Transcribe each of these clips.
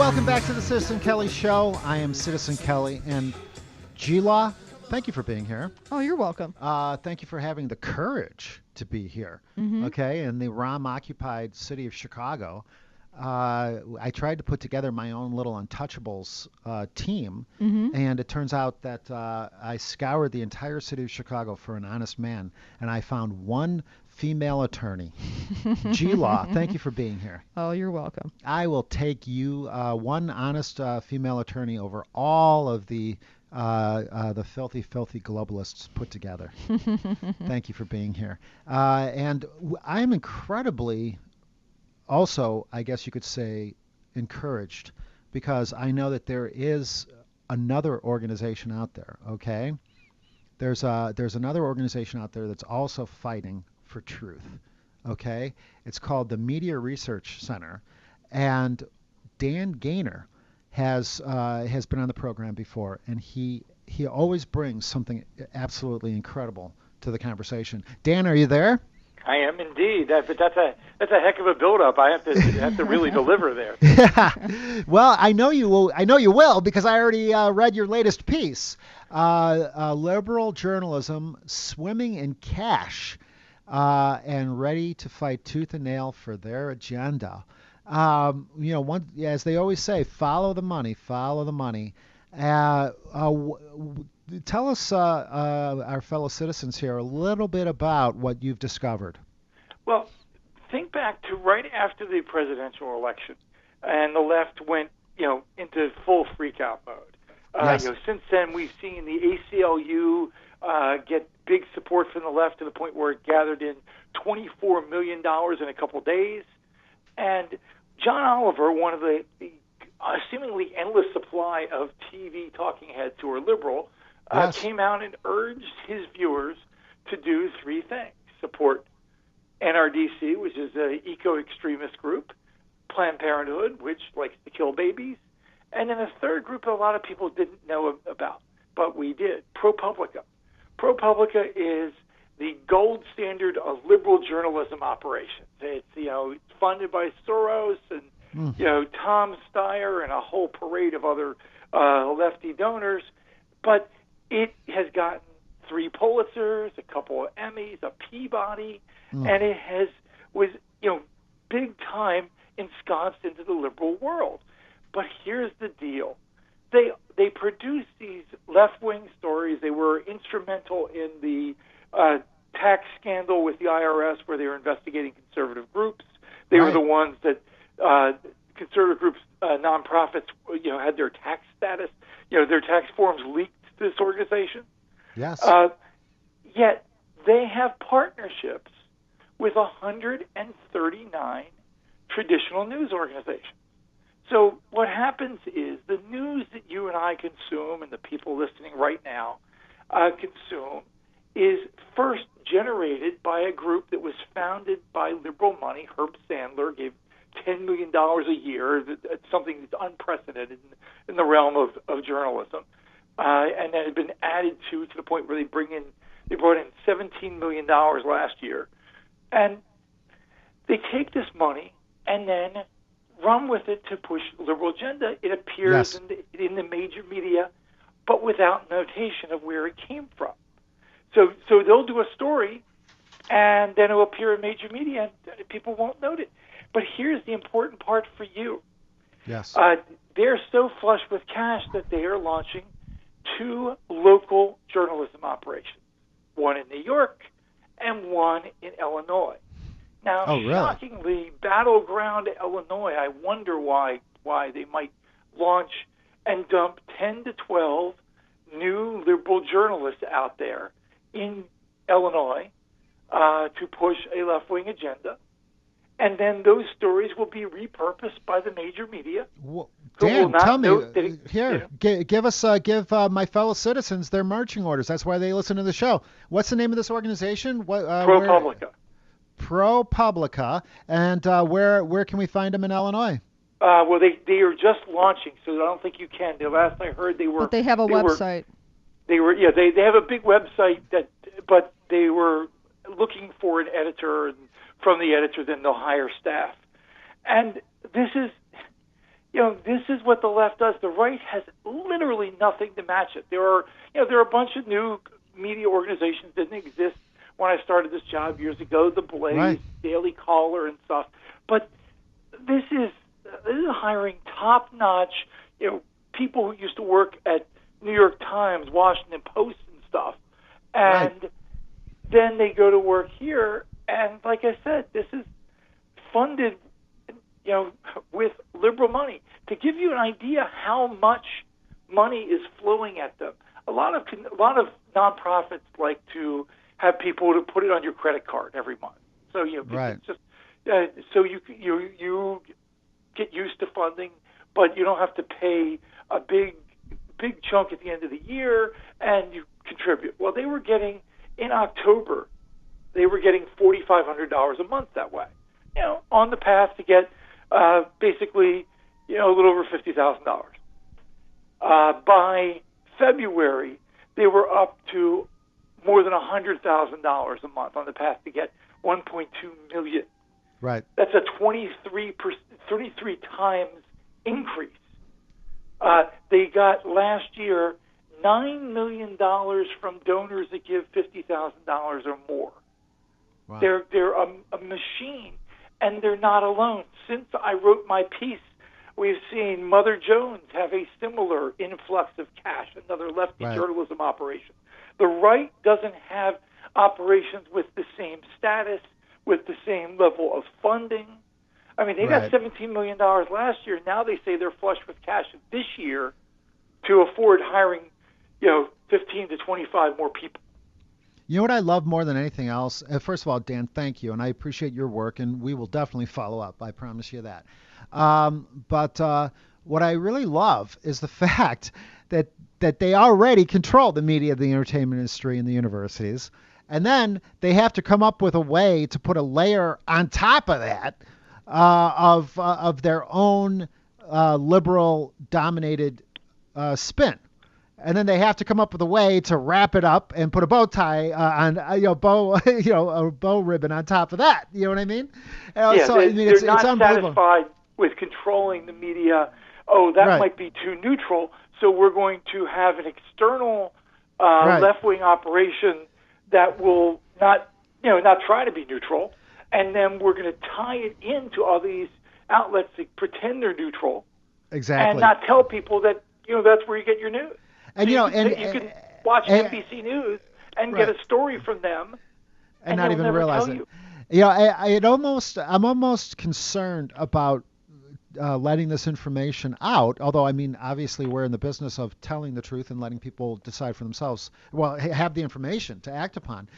welcome back to the Citizen Kelly Show. I am Citizen Kelly, and G-Law, thank you for being here. Oh, you're welcome. Thank you for having the courage to be here, Mm-hmm. okay, in the ROM-occupied city of Chicago. I tried to put together my own little Untouchables team, Mm-hmm. and it turns out that I scoured the entire city of Chicago for an honest man, and I found one female attorney. G-Law, thank you for being here. Oh, you're welcome. I will take you, one honest female attorney, over all of the filthy, filthy globalists put together. Thank you for being here. And I'm incredibly, also, I guess you could say, encouraged, because I know that there is another organization out there, okay? There's another organization out there that's also fighting for truth, okay? It's called the Media Research Center, and Dan Gaynor has been on the program before, and he always brings something absolutely incredible to the conversation. Dan, are you there? I am indeed. That's a heck of a build-up. I have to really deliver there. Yeah. Well, I know you will. I know you will, because I already read your latest piece. Liberal journalism swimming in cash and ready to fight tooth and nail for their agenda. As they always say, follow the money. Follow the money. Tell us, our fellow citizens here, a little bit about what you've discovered. Well, think back to right after the presidential election, and the left went, into full freak-out mode. Yes. Since then, we've seen the ACLU get big support from the left to the point where it gathered in $24 million in a couple days. And John Oliver, one of the seemingly endless supply of TV talking heads who are liberal, Yes. came out and urged his viewers to do three things: support NRDC, which is an eco-extremist group; Planned Parenthood, which likes to kill babies; and then a third group that a lot of people didn't know about, but we did: ProPublica. ProPublica is the gold standard of liberal journalism operations. It's funded by Soros and Tom Steyer and a whole parade of other lefty donors, but it has gotten 3 Pulitzers, a couple of Emmys, a Peabody, and it was big time ensconced into the liberal world. But here's the deal: they produced these left-wing stories. They were instrumental in the tax scandal with the IRS, where they were investigating conservative groups. They were the ones that conservative groups, nonprofits, had their tax status, their tax forms leaked to this organization. Yes. Yet they have partnerships with 139 traditional news organizations. So what happens is the news that you and I consume, and the people listening right now consume, is first generated by a group that was founded by liberal money. Herb Sandler gave $10 million a year. It's something that's unprecedented in the realm of journalism. And that had been added to the point where they brought in $17 million last year. And they take this money and then run with it to push liberal agenda. It appears in the major media, but without notation of where it came from. So they'll do a story, and then it'll appear in major media, and people won't note it. But here's the important part for you. Yes. They're so flush with cash that they are launching 2 local journalism operations, one in New York and one in Illinois. Now, shockingly, battleground Illinois, I wonder why they might launch and dump 10 to 12 new liberal journalists out there in Illinois to push a left-wing agenda. And then those stories will be repurposed by the major media. Well, Dan, tell me, give my fellow citizens their marching orders. That's why they listen to the show. What's the name of this organization? ProPublica. ProPublica. And where can we find them in Illinois? Well, they are just launching, so I don't think you can. The last I heard, they were. But they have a website. They have a big website but they were looking for an editor, and from the editor, then they'll hire staff. And this is, this is what the left does. The right has literally nothing to match it. There are a bunch of new media organizations that didn't exist when I started this job years ago, The Blaze, Right. Daily Caller, and stuff. But this is hiring top-notch, people who used to work at New York Times, Washington Post, and stuff, and then they go to work here. And like I said, this is funded, with liberal money. To give you an idea how much money is flowing at them, a lot of nonprofits like to have people to put it on your credit card every month. So it's just so you get used to funding, but you don't have to pay a big chunk at the end of the year, and you contribute. Well, they were getting in October, they were getting $4,500 a month that way. On the path to get basically a little over $50,000. By February, they were up to more than $100,000 a month, on the path to get $1.2 million. Right. That's a 33 times increase. They got last year $9 million from donors that give $50,000 or more. Wow. They're a machine, and they're not alone. Since I wrote my piece, we've seen Mother Jones have a similar influx of cash, another lefty journalism operation. The right doesn't have operations with the same status, with the same level of funding. I mean, they got $17 million last year. Now they say they're flush with cash this year to afford hiring, 15 to 25 more people. You know what I love more than anything else? First of all, Dan, thank you, and I appreciate your work, and we will definitely follow up. I promise you that. But what I really love is the fact that they already control the media, the entertainment industry, and the universities, and then they have to come up with a way to put a layer on top of that of their own liberal-dominated spin. And then they have to come up with a way to wrap it up and put a bow tie on, a bow ribbon on top of that. You know what I mean? They're not satisfied with controlling the media. Oh, that might be too neutral, so we're going to have an external left-wing operation that will not try to be neutral, and then we're going to tie it into all these outlets that pretend they're neutral, and not tell people that that's where you get your news. And you can watch NBC News and get a story from them, and not even realize it. I'm almost concerned about letting this information out. Although, I mean, obviously, we're in the business of telling the truth and letting people decide for themselves. Well, have the information to act upon.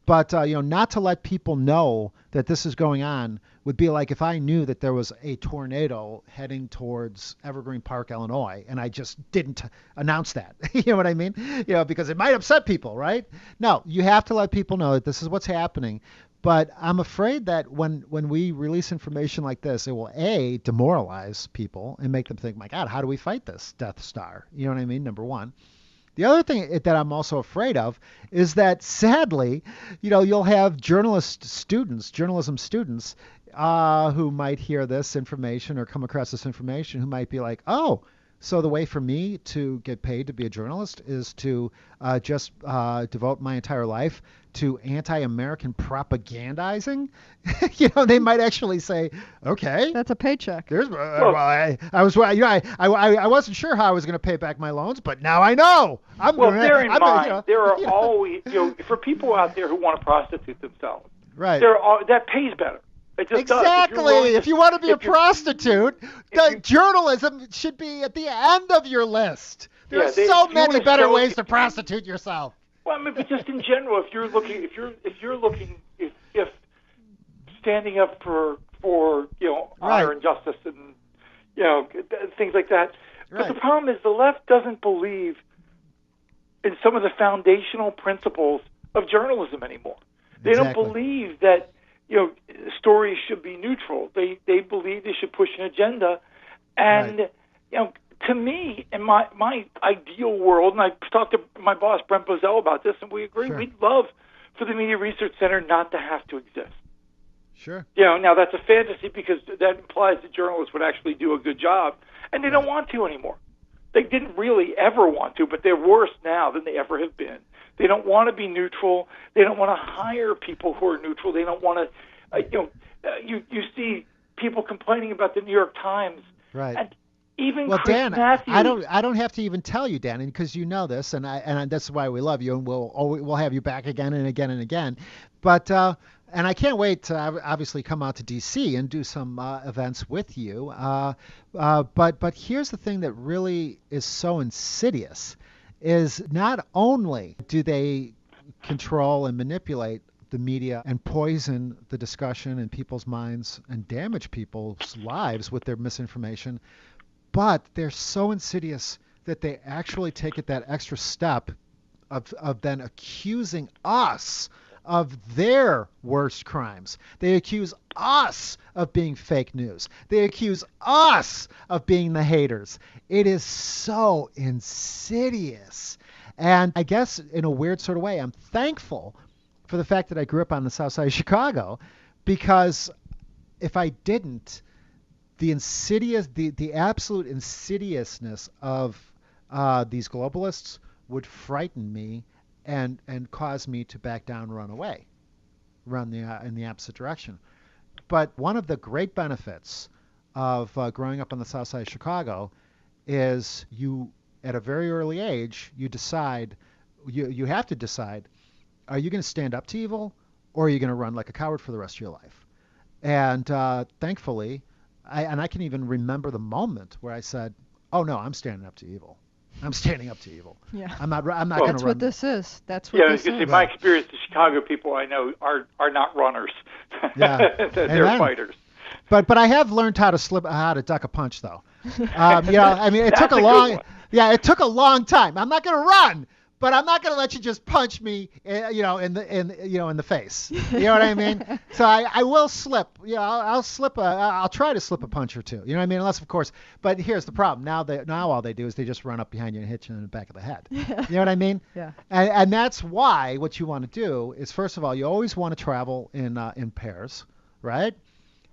But not to let people know that this is going on would be like if I knew that there was a tornado heading towards Evergreen Park, Illinois, and I just didn't announce that. You know what I mean? Because it might upset people, right? No, you have to let people know that this is what's happening. But I'm afraid that when we release information like this, it will demoralize people and make them think, my God, how do we fight this Death Star? You know what I mean? Number one. The other thing that I'm also afraid of is that, sadly, you'll have journalism students who might hear this information or come across this information who might be like, oh, so the way for me to get paid to be a journalist is to just devote my entire life to anti-American propagandizing. They might actually say, okay, that's a paycheck. I wasn't sure how I was going to pay back my loans, but now I know. Bear in mind, there are always, for people out there who want to prostitute themselves, that pays better. It just exactly. If you want to be a prostitute, journalism should be at the end of your list. There are so many better ways to prostitute yourself. Well, I mean, but just in general, if standing up for honor and justice and things like that. But the problem is the left doesn't believe in some of the foundational principles of journalism anymore. They don't believe that stories should be neutral. They believe they should push an agenda, and to me, in my ideal world, and I talked to my boss Brent Bozell about this, and we agree. We'd love for the Media Research Center not to have to exist. Sure. Now that's a fantasy because that implies that journalists would actually do a good job, and they don't want to anymore. They didn't really ever want to, but they're worse now than they ever have been. They don't want to be neutral. They don't want to hire people who are neutral. They don't want to, you see people complaining about the New York Times. Right. And even well, Chris Dan, Matthews. I don't have to even tell you, Dan, because you know this, and that's why we love you, and we'll have you back again and again and again. But and I can't wait to obviously come out to D.C. and do some events with you. But here's the thing that really is so insidious: is not only do they control and manipulate the media and poison the discussion in people's minds and damage people's lives with their misinformation, but they're so insidious that they actually take it that extra step of then accusing us of their worst crimes. They accuse us of being fake news. They accuse us of being the haters. It is so insidious. And I guess in a weird sort of way, I'm thankful for the fact that I grew up on the south side of Chicago, because if I didn't, the absolute insidiousness of these globalists would frighten me and cause me to back down, run away, run in the opposite direction. But one of the great benefits of growing up on the south side of Chicago is you, at a very early age, you have to decide, are you going to stand up to evil, or are you going to run like a coward for the rest of your life? And thankfully, I can even remember the moment where I said, "Oh no, I'm standing up to evil. I'm standing up to evil. Yeah. I'm not going to run." That's what this is. That's what this is. My experience, the Chicago people I know are not runners. Yeah. They're fighters. But I have learned how to duck a punch, though. I mean, it took a long time. I'm not going to run, but I'm not going to let you just punch me, in the face. You know what I mean? So I will slip. I'll slip. I'll try to slip a punch or two. You know what I mean? Unless, of course. But here's the problem. Now all they do is they just run up behind you and hit you in the back of the head. You know what I mean? Yeah. And that's why what you want to do is, first of all, you always want to travel in pairs, right?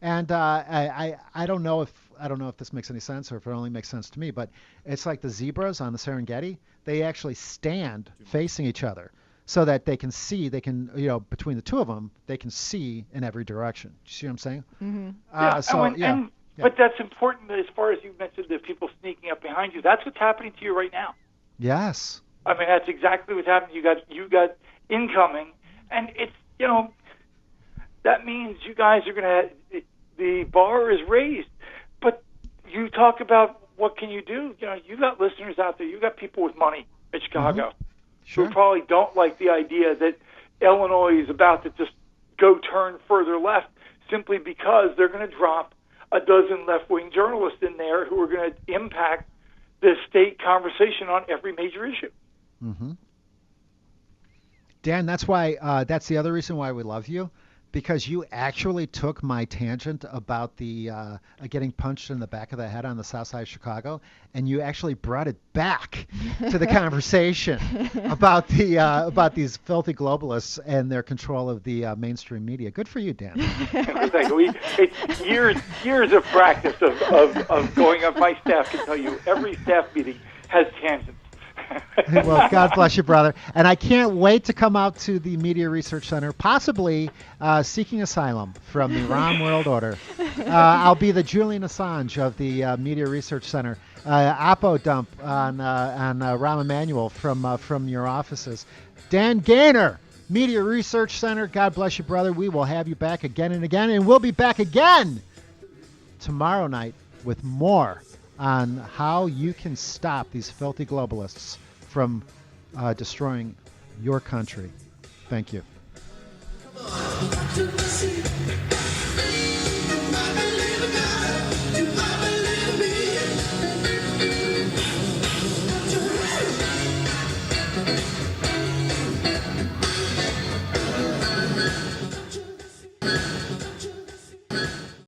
And I don't know if this makes any sense or if it only makes sense to me, but it's like the zebras on the Serengeti. They actually stand facing each other so that they can see. They can, between the two of them, they can see in every direction. You see what I'm saying? Mm-hmm. But that's important as far as you mentioned the people sneaking up behind you. That's what's happening to you right now. Yes. I mean, that's exactly what's happening. You got incoming, and it's that means you guys are going to. The bar is raised, but you talk about what can you do. You got listeners out there. You got people with money in Chicago Sure. who probably don't like the idea that Illinois is about to just go turn further left simply because they're going to drop a dozen left-wing journalists in there who are going to impact the state conversation on every major issue. Mm-hmm. Dan, that's why. That's the other reason why we love you. Because you actually took my tangent about the getting punched in the back of the head on the south side of Chicago, and you actually brought it back to the conversation about these filthy globalists and their control of the mainstream media. Good for you, Dan. It's years of practice of going up. My staff can tell you every staff meeting has tangents. Well, God bless you, brother. And I can't wait to come out to the Media Research Center, possibly seeking asylum from the Iran World Order. I'll be the Julian Assange of the Media Research Center. Apo dump on Rahm Emanuel from your offices. Dan Gaynor, Media Research Center. God bless you, brother. We will have you back again and again, and we'll be back again tomorrow night with more on how you can stop these filthy globalists from destroying your country. Thank you.